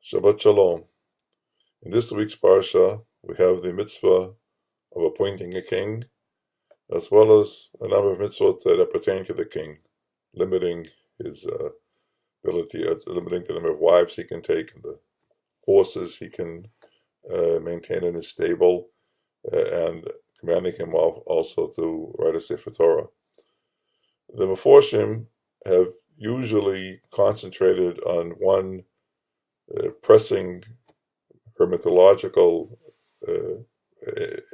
Shabbat Shalom. In this week's parsha, we have the mitzvah of appointing a king, as well as a number of mitzvot that pertain to the king, limiting his ability, limiting the number of wives he can take and the horses he can maintain in his stable, and commanding him also to write a Sefer Torah. The Meforshim have usually concentrated on one pressing hermetological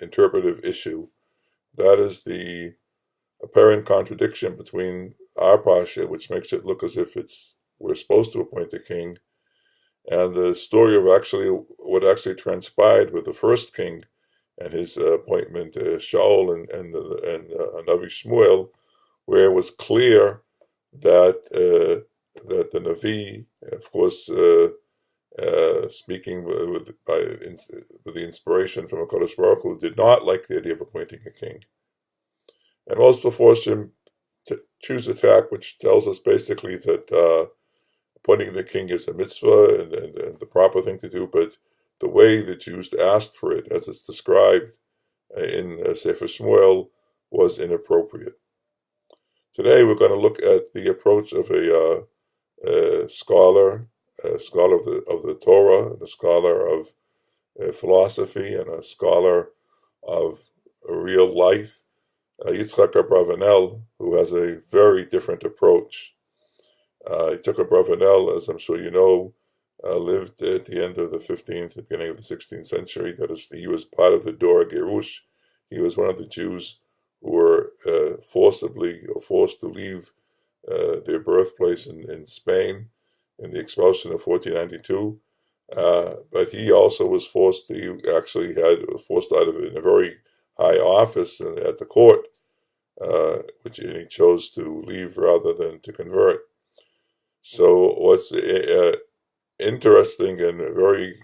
interpretive issue. That is the apparent contradiction between our parsha, which makes it look as if we're supposed to appoint a king, and the story of what actually transpired with the first king and his appointment, Shaul and Navi Shmuel, where it was clear that the Navi, of course, speaking with the inspiration from HaKadosh Baruch Hu, did not like the idea of appointing a king. And most Meforshim choose a tack which tells us basically that appointing the king is a mitzvah and the proper thing to do, but the way the Jews asked for it, as it's described in Sefer Shmuel, was inappropriate. Today we're going to look at the approach of a scholar of the Torah, and a scholar of philosophy, and a scholar of real life, Yitzchak Abrabanel, who has a very different approach. Yitzchak Abrabanel, as I'm sure you know, lived at the end of the 15th, the beginning of the 16th century. That is, he was part of the Dor Gerush. He was one of the Jews who were forced to leave their birthplace in Spain in the expulsion of 1492. But he also was forced out of it in a very high office at the court, which he chose to leave rather than to convert. So what's interesting and very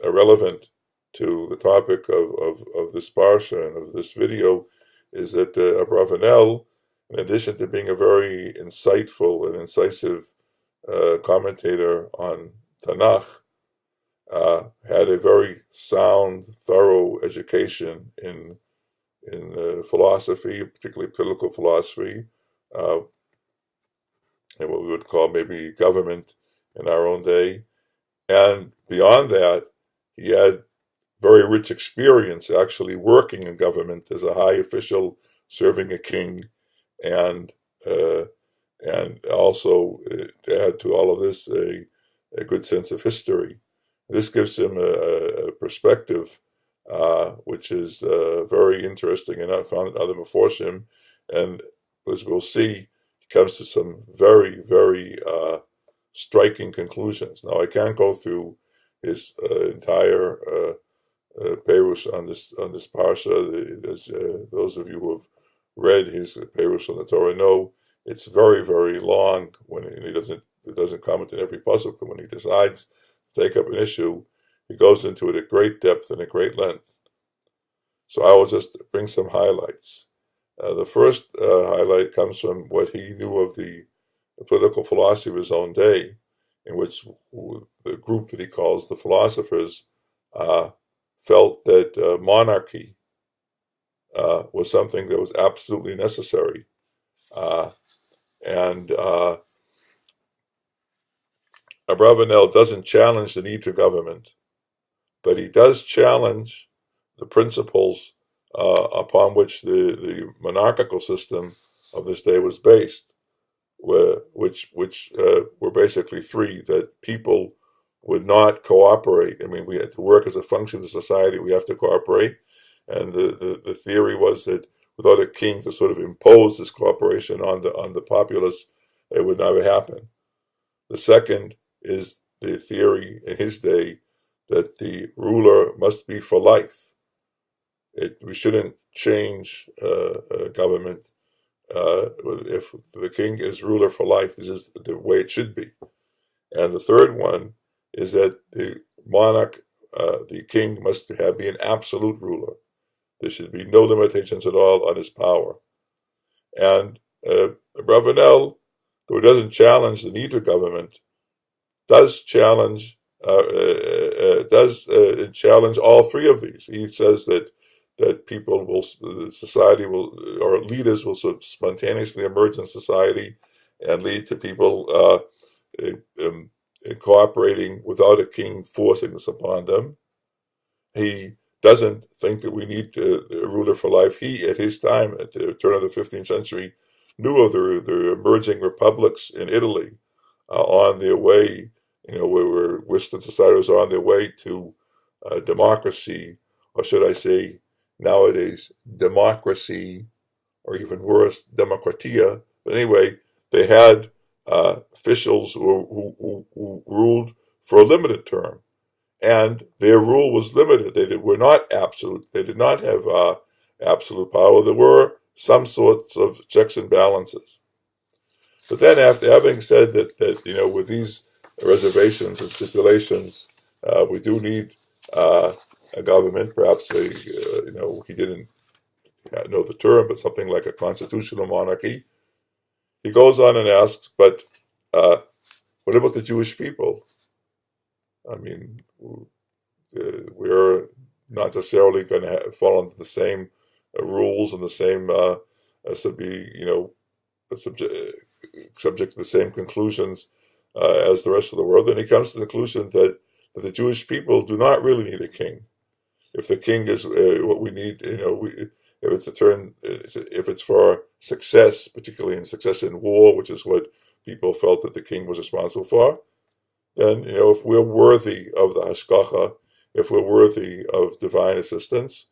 relevant to the topic of this parsha and of this video is that Abrabanel, in addition to being a very insightful and incisive commentator on Tanakh, had a very sound, thorough education in philosophy, particularly political philosophy, and what we would call maybe government in our own day. And beyond that, he had very rich experience actually working in government as a high official, serving a king, and also to add to all of this a good sense of history. This gives him a perspective which is very interesting and not found in other Meforshim, and as we'll see, he comes to some very, very striking conclusions. Now, I can't go through his entire Perush on this parsha. Those of you who have read his Perush on the Torah know it's very, very long. When he doesn't comment on every pasuk, but when he decides to take up an issue, he goes into it at great depth and at great length. So I will just bring some highlights. The first highlight comes from what he knew of the political philosophy of his own day, in which the group that he calls the philosophers felt that monarchy was something that was absolutely necessary. And Abrabanel doesn't challenge the need for government, but he does challenge the principles upon which the monarchical system of this day was based, which were basically three: that people would not cooperate. I mean, we had to work as a function of society. We have to cooperate, and the theory was that without a king to sort of impose this cooperation on the populace, it would never happen. The second is the theory in his day that the ruler must be for life. We shouldn't change government. If the king is ruler for life, this is the way it should be. And the third one is that the monarch, the king, must be an absolute ruler. There should be no limitations at all on his power. And Abrabanel, though he doesn't challenge the need for government, does challenge challenge all three of these. He says that people will, society will, or leaders will spontaneously emerge in society and lead to people cooperating without a king forcing this upon them. He doesn't think that we need a ruler for life. He, at his time, at the turn of the 15th century, knew of the emerging republics in Italy on their way, where Western society was on their way to democracy, or should I say, nowadays, democracy, or even worse, demokratia. But anyway, they had officials who ruled for a limited term, and their rule was limited. They were not absolute. They did not have absolute power. There were some sorts of checks and balances. But then, after having said that with these reservations and stipulations, we do need a government. Perhaps he didn't know the term, but something like a constitutional monarchy. He goes on and asks, but what about the Jewish people? I mean, we're not necessarily going to fall under the same rules and the same subject to the same conclusions as the rest of the world. And he comes to the conclusion that the Jewish people do not really need a king. If the king is what we need, if it's for success, particularly in success in war, which is what people felt that the king was responsible for, then, if we're worthy of the hashgacha, if we're worthy of divine assistance,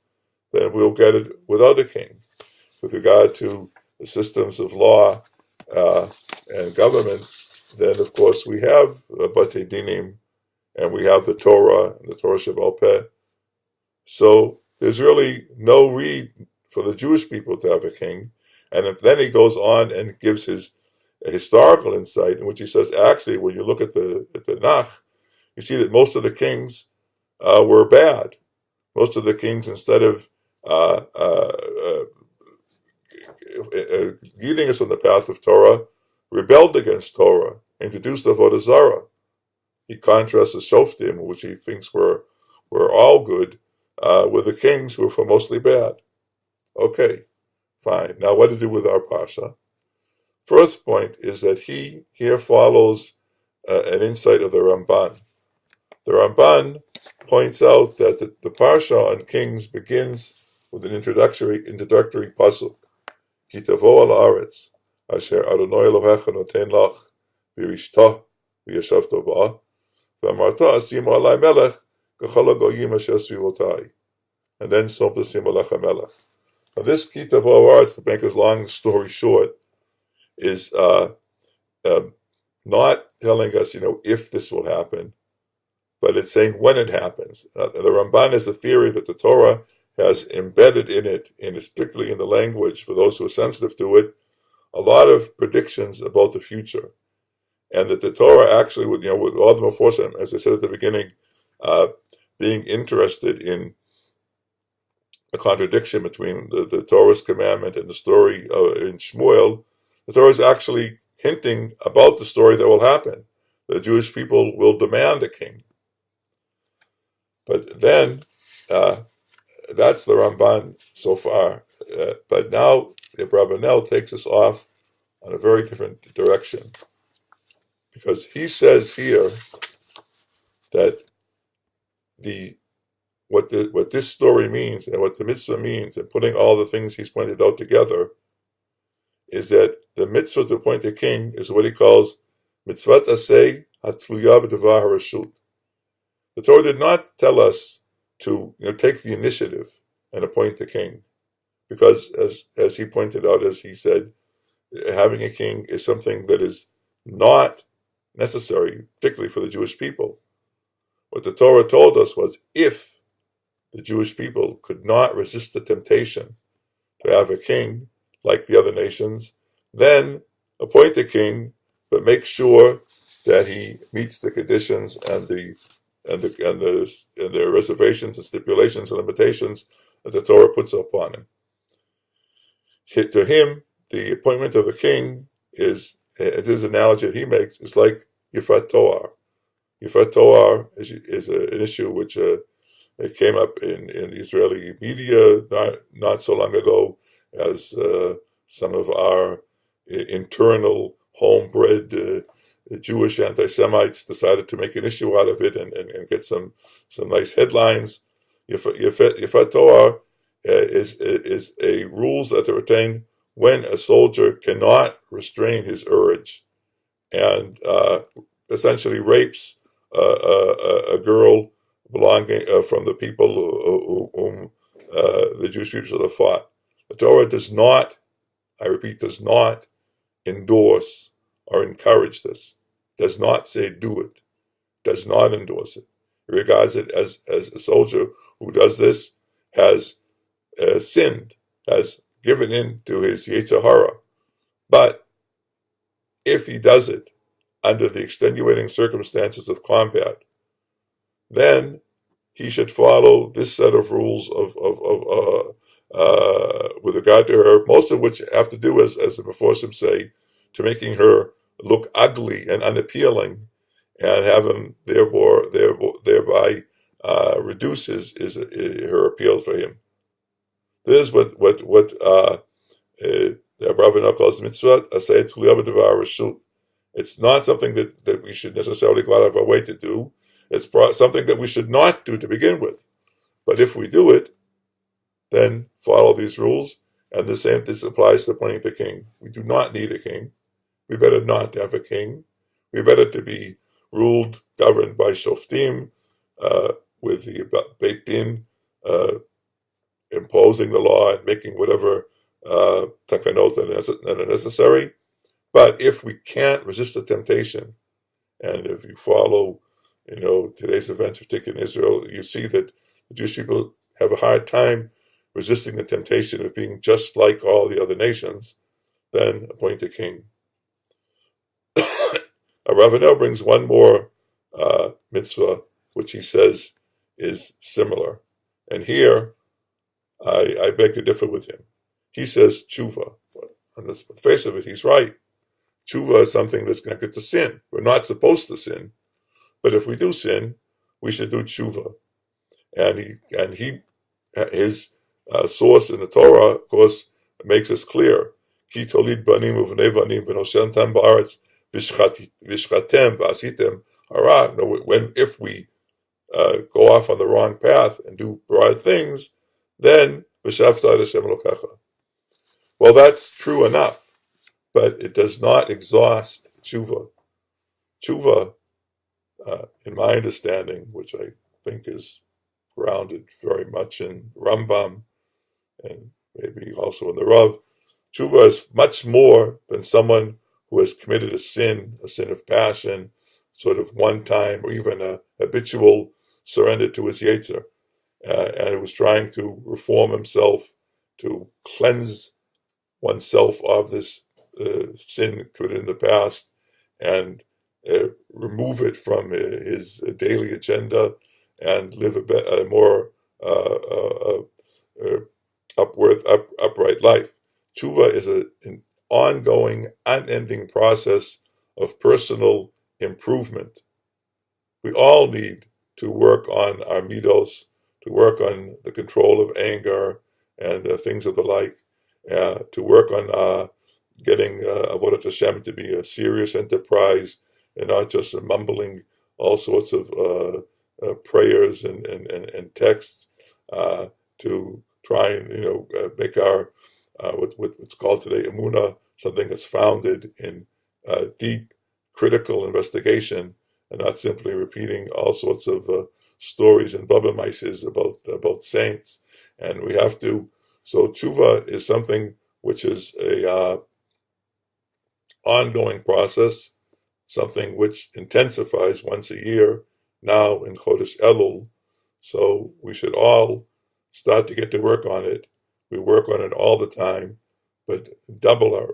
then we'll get it without a king. With regard to the systems of law and government, then, of course, we have Batei Dinim, and we have the Torah, and the Torah Sheba'al Peh. So there's really no need for the Jewish people to have a king. And then he goes on and gives his historical insight, in which he says, actually, when you look at the Tanakh, you see that most of the kings were bad. Most of the kings, instead of leading us on the path of Torah, rebelled against Torah, introduced Avodah Zarah. He contrasts the shoftim, which he thinks were all good, with the kings who were mostly bad. Okay, fine. Now what to do with our parsha? First point is that he here follows an insight of the Ramban. The Ramban points out that the parsha on Kings begins with an introductory pasuk. Ki tavo al haaretz, asher Adonai Elohecha noten lach, v'rishta v'yashavto ba, v'amarta asimu alai melech, k'chol hagoyim asher svivotai. And then som tasim alecha melech. Now this ki tavo al haaretz, to make a long story short, is not telling us, if this will happen, but it's saying when it happens. The Ramban is a theory that the Torah has embedded in it, and particularly in the language, for those who are sensitive to it, a lot of predictions about the future. And that the Torah actually, with all the Meforshim, as I said at the beginning, being interested in the contradiction between the Torah's commandment and the story in Shmuel, the Torah is actually hinting about the story that will happen. The Jewish people will demand a king. But then, that's the Ramban so far. But now, Abrabanel takes us off on a very different direction. Because he says here that what this story means and what the mitzvah means, and putting all the things he's pointed out together, is that the mitzvah to appoint a king is what he calls mitzvat aseh hatluya b'davar harashut. The Torah did not tell us to take the initiative and appoint a king, because as he pointed out, as he said, having a king is something that is not necessary, particularly for the Jewish people. What the Torah told us was, if the Jewish people could not resist the temptation to have a king like the other nations, then appoint a king, but make sure that he meets the conditions and the reservations and stipulations and limitations that the Torah puts upon him. To him, the appointment of a king is, this analogy that he makes, is like Yifat Toar. Yifat Torah is an issue which it came up in Israeli media not so long ago, as some of our internal homebred Jewish anti-Semites decided to make an issue out of it and get some nice headlines. Yifat Torah is a rules that are attained when a soldier cannot restrain his urge and essentially rapes a girl belonging from the people whom the Jewish people have fought. The Torah does not, I repeat, does not endorse or encourage this. Does not say do it. Does not endorse it. It regards it as a soldier who does this has sinned, has given in to his Yetzer Hara. But if he does it under the extenuating circumstances of combat, then he should follow this set of rules with regard to her, most of which have to do, as the Meforshim say, to making her look ugly and unappealing, and have him thereby reduce her appeal for him. This is what the Abrabanel calls mitzvah aseh tuliyah b'devar reshut. It's not something that we should necessarily go out of our way to do. It's something that we should not do to begin with. But if we do it, then follow these rules. And this applies to appointing the king. We do not need a king. We better not have a king. We better to be ruled, governed by shoftim, with the Beit Din imposing the law and making whatever takanot that are necessary. But if we can't resist the temptation, and if you follow, today's events, particularly in Israel, you see that the Jewish people have a hard time resisting the temptation of being just like all the other nations, then appoint a king. Abrabanel brings one more mitzvah, which he says is similar. And here, I beg to differ with him. He says tshuva. On the face of it, he's right. Tshuva is something that's connected to sin. We're not supposed to sin, but if we do sin, we should do tshuva. And his source in the Torah, of course, makes us clear. Ki tolid banim uvnei banim v'noshentam ba'aretz v'shchatem v'asitem hara. If we go off on the wrong path and do bad things, then v'shavta Hashem Elokecha. Well, that's true enough, but it does not exhaust tshuva. Tshuva, in my understanding, which I think is grounded very much in Rambam and maybe also in the Rav, tshuva is much more than someone who has committed a sin of passion, sort of one time, or even a habitual surrender to his Yetzer, and it was trying to reform himself, to cleanse oneself of this sin committed in the past, and remove it from his daily agenda, and live a more upright life. Tshuva is an ongoing, unending process of personal improvement. We all need to work on our midos, to work on the control of anger and things of the like, to work on getting Avodat Hashem to be a serious enterprise and not just mumbling all sorts of prayers and texts, to try and make our what's called today emunah something that's founded in deep critical investigation, and not simply repeating all sorts of stories and baba maises about saints. And we have to. So tshuva is something which is a ongoing process, something which intensifies once a year now in Chodesh Elul. So we should all start to get to work on it. We work on it all the time, but redouble our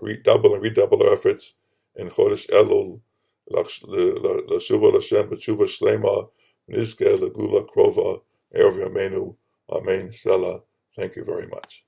efforts in Chodesh Elul. L'shuva l'Hashem b'tshuva shlema nizke l'gula krova erev yameinu. Amen. Selah. Thank you very much.